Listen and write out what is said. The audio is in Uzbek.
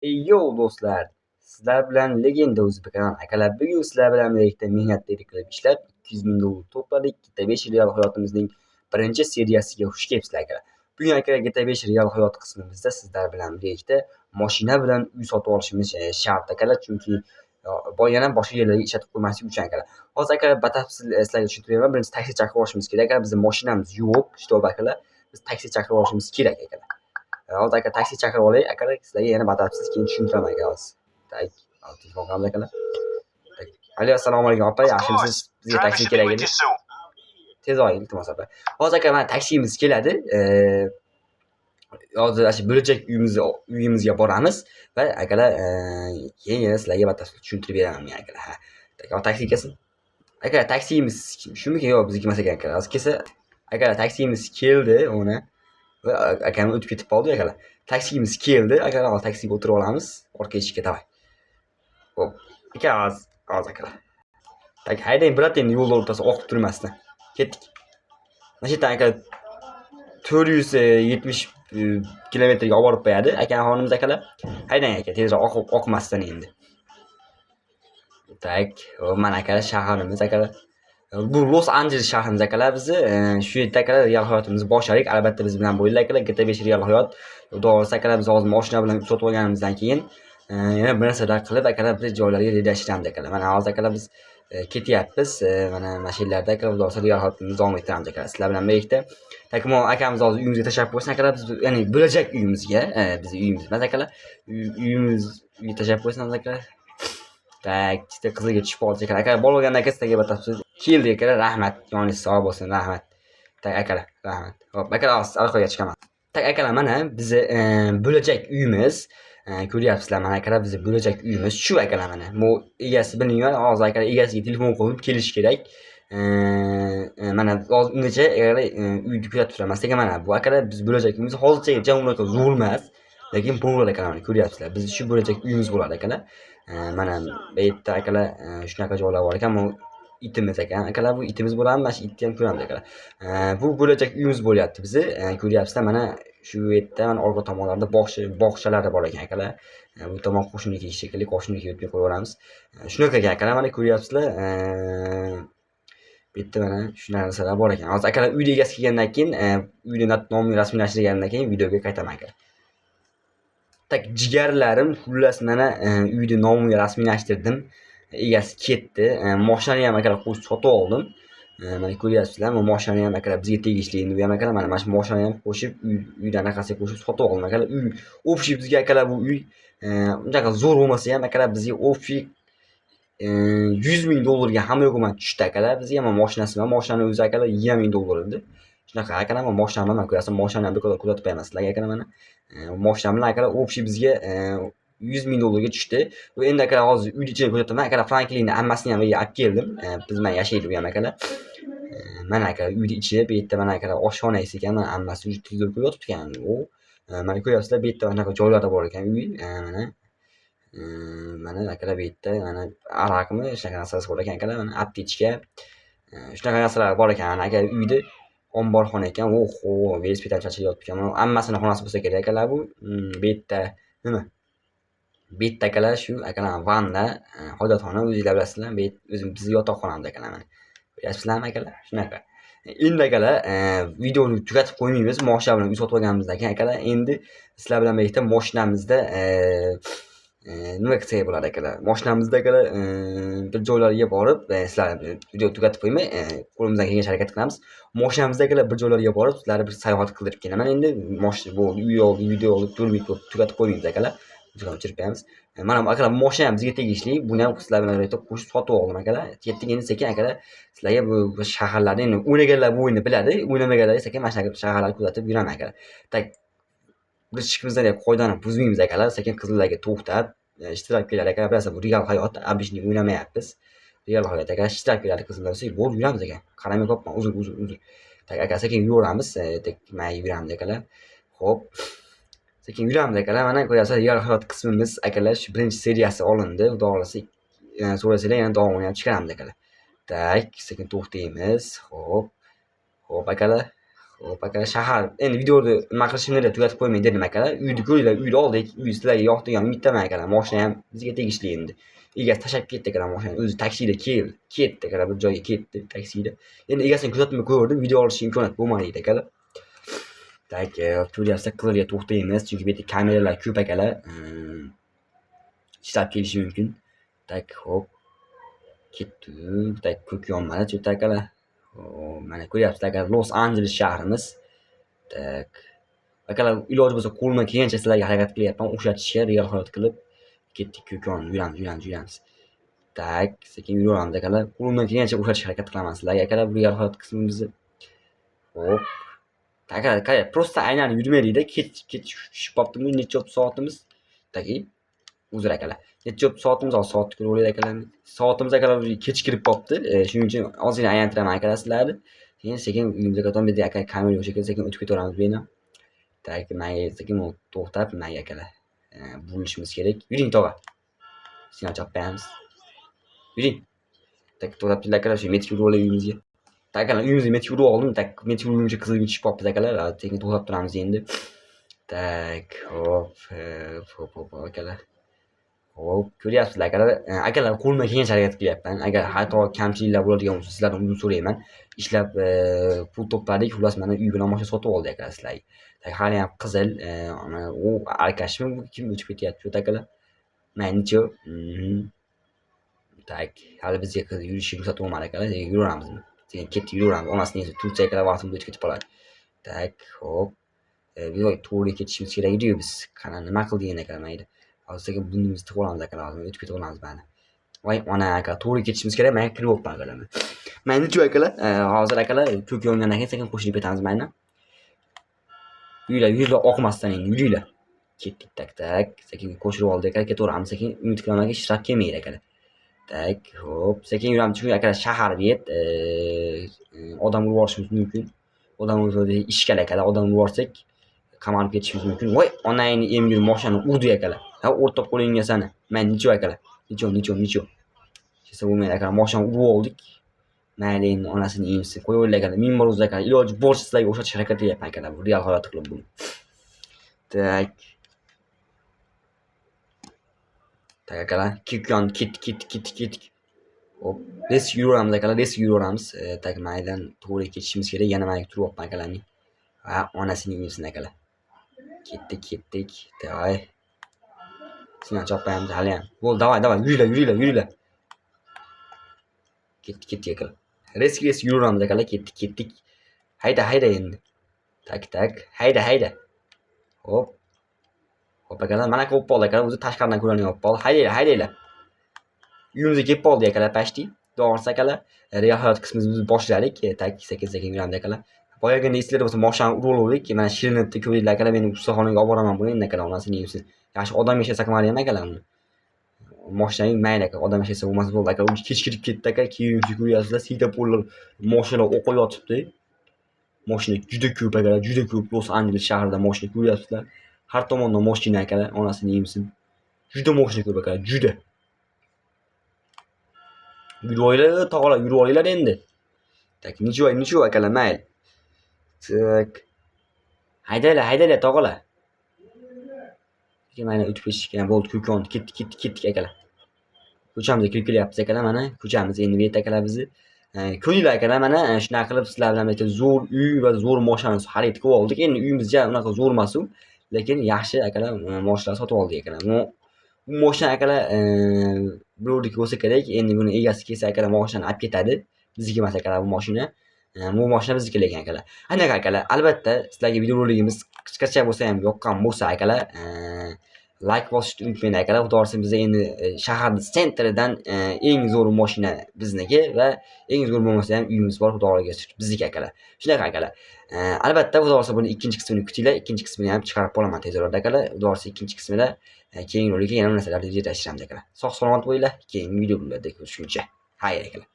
Yo do'stlar, sizlar bilan Legenda Uzbekistan akalar bugun sizlar bilan birlikda mehnatli qilib ishlab 200 ming dollar to'pladik. GTA 5 real hayotimizning birinchi seriyasiga xush kelibsizlar akalar. Bugun akalar GTA 5 real hayot qismimizda sizlar bilan birlikda mashina bilan uy sotib olishimiz shart akalar, chunki yana boshqa yerlarga ishlatib qo'ymaslik uchun akalar. Hozir akalar batafsil sizlarga tushuntirib beraman. Birinchi taksi chaqirib olishimiz kerak akalar. Bizning mashinamiz yo'q, shitob akalar. Biz taksi chaqirib olishimiz kerak akalar. Hozir aka taksi chaqirib olay akalar, sizlarga yana batafsil keyin tushuntiraman aka hozir. Tak, telefon qilamiz akalar. Alo, assalomu alaykum opa, yaxshimisiz? Bizga taksi kerak edi. Tez oling iltimos opa. Hozir aka mana taksimiz keladi. Hozir shu bo'lajak uyimizga boramiz va akalar keyin yana sizlarga batafsil tushuntirib beraman men akalar. Ha. Taksi kelsin. Aka taksimiz shumiki yo'q, bizniki emas ekan akalar. Hozir kelsa akalar taksimiz keldi, ona. Va akam o'tib ketib qoldi akalar. Taksimiz keldi. Akalar hozir taksiga o'tirib olamiz. Orqa eshikka davay. Xo'p. Aka hozir akalar. Tak haydang brat, endi yo'l o'rtasida oqib turmasdan. Ketdik. Mana shu yerdan akalar 470 kilometrga olib borib qo'yadi. Aka xonimiz akalar. Haydang aka, tezroq oqmasdan endi. Tak, mana akalar shaharimiz akalar. Bu Los Angeles shahrimiz akalar bizni. Shu yerda akalar real hayotimizni boshladik. Albatta biz bilan bo'linglar akalar. GTA 5 real hayot. Xudo xolasa akalar biz hozir mashina bilan sotib olganimizdan keyin yana bir narsalar qilib akalar bir joylarga rejalashtiramiz akalar. Mana hozir akalar biz ketyapmiz. Mana mashinlarda akalar xudo xolasa real hayotimizni davom ettiramiz akalar. Sizlar bilan birlikda. Takmo akamiz hozir uyimizga tashlab qo'ysin akalar. Biz ya'ni bo'lajak uyimizga, biz uyimiz emas akalar. Uyimizga tashlab qo'ysin akalar. Tak, ikkita qizilga tushib qoldi akalar. Akalar bo'lgandan keyin sizlarga batafsil keldi akalar. Rahmat, yoningiz sog' bo'lsin, rahmat. Tak akalar, rahmat. Xo'p, akalar orqaga chiqaman. Tak akalar, mana bizni bo'lajak uyimiz. Ko'ryapsizlar, mana akalar bizni bo'lajak uyimiz shu akalar mana. Bu egasi bilmayman, hozir akalar egasiga telefon qilib kelish kerak. Mana hozir ungacha akalar uyni kuzatib turamiz. Lekin mana bu akalar biz bo'lajak uyimiz hozircha unaqa zo'r emas. Lekin bo'ladi akalar, mana ko'ryapsizlar. Biz shu bo'lajak uyimiz bo'ladi akalar. Mana bu yerda akalar shunaqa joylar bor ekan. Bu itimiz ekan. Akalar bu itimiz bo'ladi, mana shu itni ham ko'ramiz akalar. Bu bo'lajak uyimiz bo'lyapti bizni. Ko'ryapsizlar, mana shu yerda mana orqa tomonlarda bog'chalar bor ekan akalar. Bu tomon qo'shniki shekilli, qo'shniki o'tib qo'yaveramiz. Shunaqa ekan akalar, mana ko'ryapsizlar. Bu yerda mana shu narsalar bor ekan. Hozir akalar uyni egasi kelgandan keyin, uyni nomini rasmiylashtirgandan keyin videoga qaytaman akalar. Tak jigarlarim, xullas mana uyni nomini rasmiylashtirdim. Egasi ketdi. Mashinani ham akalar qo'shib sotib oldim. Mana ko'ryapsizlar, bu mashina ham akalar bizga tegishli. Endi bu ham akalar mana shu mashinani ham qo'shib uydan anaqasiga qo'shib sotib oldim akalar. Uy общий bizga akalar bu uy unchaqa zo'r bo'lmasa ham akalar bizga общий 100 ming dollarga hamma yo'q bilan tushdi akalar. Bizga ham mashinasi bilan, mashinani o'zi akalar 20 ming dollar edi. Shunaqa akalar, mana mashinani bilan ko'rasiz, mashinani ham do'konda kuzatib qo'yaman sizlarga akalar mana. Mashina bilan akalar общий bizga 100 ming dollarga tushdi. Bu endi akalar hozir uyni ichini ko'rsataman. Akalar Franklinni ammasini ham olib keldim. Biz bilan yashaydi bu ham akalar. Mana akalar uyni ichi, bu yerda mana akalar oshxonasi ekan, mana ammasi уже televizor ko'rib yotibdi ekan. Mana ko'ryapsizlar, bu yerda anaqa joylarda bor ekan uy. Mana akalar bu yerda mana aroqmi, shunaqa narsalar bor ekan akalar. Mana aptechka. Shunaqa narsalar bor ekan. Mana aka uyda omborxona ekan. Oho, velosiped ham chachib yotibdi ekan. Ammasini xonasi bo'lsa kerak akalar bu. Bu yerda nima? Bu yerda akalar shu akalar vanna, hojatxona o'zingizlar bilasizlar. Bu o'zim bizning yotoqxonamiz akalar mana. Ko'ryapsizlarmi akalar? Shunaqa. Endi akalar videoni tugatib qo'ymaymiz. Mashina bilan uy sotib olganimizdan keyin akalar endi sizlar bilan birlikda mashinamizda nima qilsak bo'ladi akalar? Mashinamizda akalar bir joylarga borib, sizlar video tugatib qo'ymay, qo'limizdan kelgancha harakat qilamiz. Mashinamizda akalar bir joylarga borib, sizlarni bir sayohat qildirib kelaman. Endi mashina bu uy oldi, video oldi, turmik tugatib qo'ymaymiz akalar. Juda o'chirib qo'yamiz. Mana bu akalar mashina ham bizga tegishli. Buni ham sizlar bilan birga qo'shib sotib oldim akalar. Ketdik endi sekin akalar. Sizlarga bu shaharlarni endi o'ynaganlar bu o'yinni biladi, o'ynamaganlar sekin mana shunaqa shaharlarni kuzatib yuraman akalar. Tak biz chiqimizdan ham qoidani buzmaymiz akalar. Sekin qizlarga to'xtab ishtirok qilar akalar. Bilasizlar, bu real hayot, обычный o'ynamayapmiz. Real hayot akalar, ishtirok qilar qizlar desa, bo'lib yuramiz ekan. Qaramay qolibman, uzr. Tak aka sekin yuramiz, tak may yuramiz akalar. Xo'p. Sekin yuramiz akalar. Mana ko'ryapsizlar, real hayot qismimiz akalar shu birinchi seriyasi olindi. Xudo xolasa so'rasanglar yana davomini ham chiqaramiz akalar. Tak, sekin to'xtaymiz. Xo'p akalar. Hop aka shahar. Endi videoni nima qilishimni tugatib qo'ymay dedim akalar. Uyni ko'ringlar, uyni oldik. Uy sizlarga yoqtirgan umiddaman akalar. Mashina ham bizga tegishli endi. Egasi tashab ketdi akalar mashinani. O'zi taksida ketdi akalar, bir joyga ketdi taksida. Endi egasini kuzatmay qo'yardim, video olish imkoniyat bo'lmadi edi akalar. Tak, ko'ryapsizlar, qizilga to'xtaymiz, chunki bu yerda kameralar ko'p akalar. Ishlab kelishi mumkin. Tak, hop. Ketdi. Tak, ko'k yonmadi, cho'ta akalar. Mana ko'ryapsizlar akalar, Los Anjeles shahrimiz. Tak. Akalar, iloji bo'lsa qo'limdan kelgancha sizlarga harakat qilyapman o'xshatishga, real hayot qilib. Ketdik, ko'kon, yuramiz. Tak, sekin yuraveramiz akalar. Qo'limdan kelgancha o'xshatishga harakat qilaman sizlarga akalar, bu real hayot qismimizni. Hop. Akalar, prosta aylanib yurmaylik-da, tushib qolibdimi, necha soatimiz? Taki, uzr akalar. Necha soatimiz, soatni ko'rib olaylik akalar. Soatimiz akalar kech kirib qolibdi. Shuning uchun ozgina aylantiraman akalar sizlarni. Sekin uyimizga qaytamiz. Bu yerda aka kamera yo'q ekan, sekin o'tib ketaveramiz bu yerdan. Tak, menga sekin to'xtab, menga akalar. Burilishimiz kerak. Yuring tog'a. Signal chopamiz. Yuring. Tak, to'xtab akalar, shu metr yurib olay uyimizga. Tak akalar, uyimizga metr yurib oldim. Tak, metr yurguncha qizilga tushib qolibmiz akalar. Sekin to'xtab turamiz endi. Tak, hop akalar. Hop, ko'ryapsizlar akalar. Akalar, qo'limdan kelgancha harakat qilyapman. Agar xato kamchiliklar bo'ladigan bo'lsa, sizlardan uzr so'rayman. Ishlab pul to'pladik, xullas mana uy bilan mashina sotib oldik akalar sizlarga. Tak, hali ham qizil, mana u arkashmi, kim o'tib ketyapti shu akalar. Mencho. Tak, hali bizga yurishga ruxsat bo'lmadi akalar. Yuraveramiz. Sekin ketib yuraveramiz. Onasining Turkiya akalar vaqtimiz o'tib ketib qoladi. Tak, hop. Biz to'g'ri ketishimiz kerak edi-yu biz. Qana nima qildik endi akalar mayli. Hozirga burnimizni tiqib olamiz akalar, o'tib ketib olamiz mana. Voy ona aka, to'g'ri ketishimiz kerak, men kirib o'pman akalar. Mayli chu akalar, hozir akalar ko'k yongandan keyin sekin qo'shilib ketamiz mayli. Yuringlar oqmasdan endi yuringlar. Ketdik tak, sekin qo'shilib oldik akalar, ketaveramiz sekin. Umid qilamanki ishlab kelmaydi akalar. Tak, hop, sekin yuramiz chunki akalar shahar bet, odam urib yuborishimiz mumkin. Odam urib ishkal akalar, odam urib yuborsak qamalib ketishimiz mumkin. Voy, onangni emgir mashinani urdi akalar. Ha, o'rta qo'lingga sani. Men necha akalar? Necha. Chesa bo'lmaydi akalar, mashinani urib oldik. Mayli endi onasini emsin. Qo'yinglar akalar. Ming bor o'zi akalar. Iloji boricha sizlarga o'xshatish harakat qilyapman akalar. Bu real holat qilib buni. Tak. Tak akalar, kikyon ketdik. Hop, biz yuraveramiz akalar, Tak, maydan to'g'ri ketishimiz kerak. Yana men turyapman akalarning. Va onasini emsin akalar. Ketdik. Davay. Signal chopamiz hali ham. Bo'l, davay, yuringlar. Ketdik akalar. Reski yuraveramiz akalar, ketdik. Hayda endi. Tak, hayda. Hop akalar, mana qo'yib qoldi akalar, o'zi tashqaridan ko'rininyapti qoldi. Haydanglar. Uyimizga kelib qoldik akalar, pashti. To'g'risi akalar, real hayot qismimizni boshladik. Tak, sekin yuramiz akalar. Boyagina esinglarda bo'lsa mashinani urib oldik. Mana Shirinibdi ko'ringlar akalar, meni ustaxonaga olib boraman buni endi akalar, onasini yemsin. Yaxshi odam yashasa qilmadi ham akalar uni. Mashinaning mayli aka, odam yashasa bo'lmasa bo'ldi aka. U kech kirib ketdi aka, keyin ko'ryapsizlar, svetoforlar, mashina o'qib yotibdi. Mashina juda ko'p akalar, Los Anjeles shahrida mashina ko'ryapsizlar. Har tomondan mashina akalar, onasini yemsin. Juda mashina ko'p akalar, juda. Yurvoylar, tog'alar, yurvoylar endi. Tak, necha akalar, mayli. Tak. Haydanglar tog'alar. Mana o'tib ketishgan bo'ldi, ko'kon ketdik akalar. Ko'chamizga kirib kelyapmiz akalar, mana ko'chamiz endi bu yerda akalar bizni. Ko'ringlar akalar, mana shunaqa qilib sizlar bilan bitta zo'r uy va zo'r mashinani xarid qilib oldik. Endi uyimizcha unaqa zo'r emas u, lekin yaxshi akalar mashina sotib oldik akalar. Bu mashina akalar birovniki bo'lsa kerak. Endi buni egasi kelsa akalar mashinani olib ketadi. Bizniki emas akalar bu mashina. Bu mashina bizniki lekin akalar. Anaqa akalar, albatta sizlarga videoroligimiz qisqacha bo'lsa ham yoqqan bo'lsa akalar, like bosishni unutmang akalar. Xudo xohlasa bizda endi shaharning sentridan eng zo'r mashina bizniki va eng zo'r bo'lmasa ham uyimiz bor, xudo xohlagan bizniki akalar. Shunaqa akalar. Albatta xudo xohlasa buni ikkinchi qismini kutinglar. Ikkinchi qismini ham chiqarib qolaman tez orada akalar. Xudo xohlasa ikkinchi qismida keyingi rolikga yana narsalarni rejalashtiramiz akalar. Sog' salomat bo'linglar. Keyingi videolarda ko'rishguncha. Xayr akalar.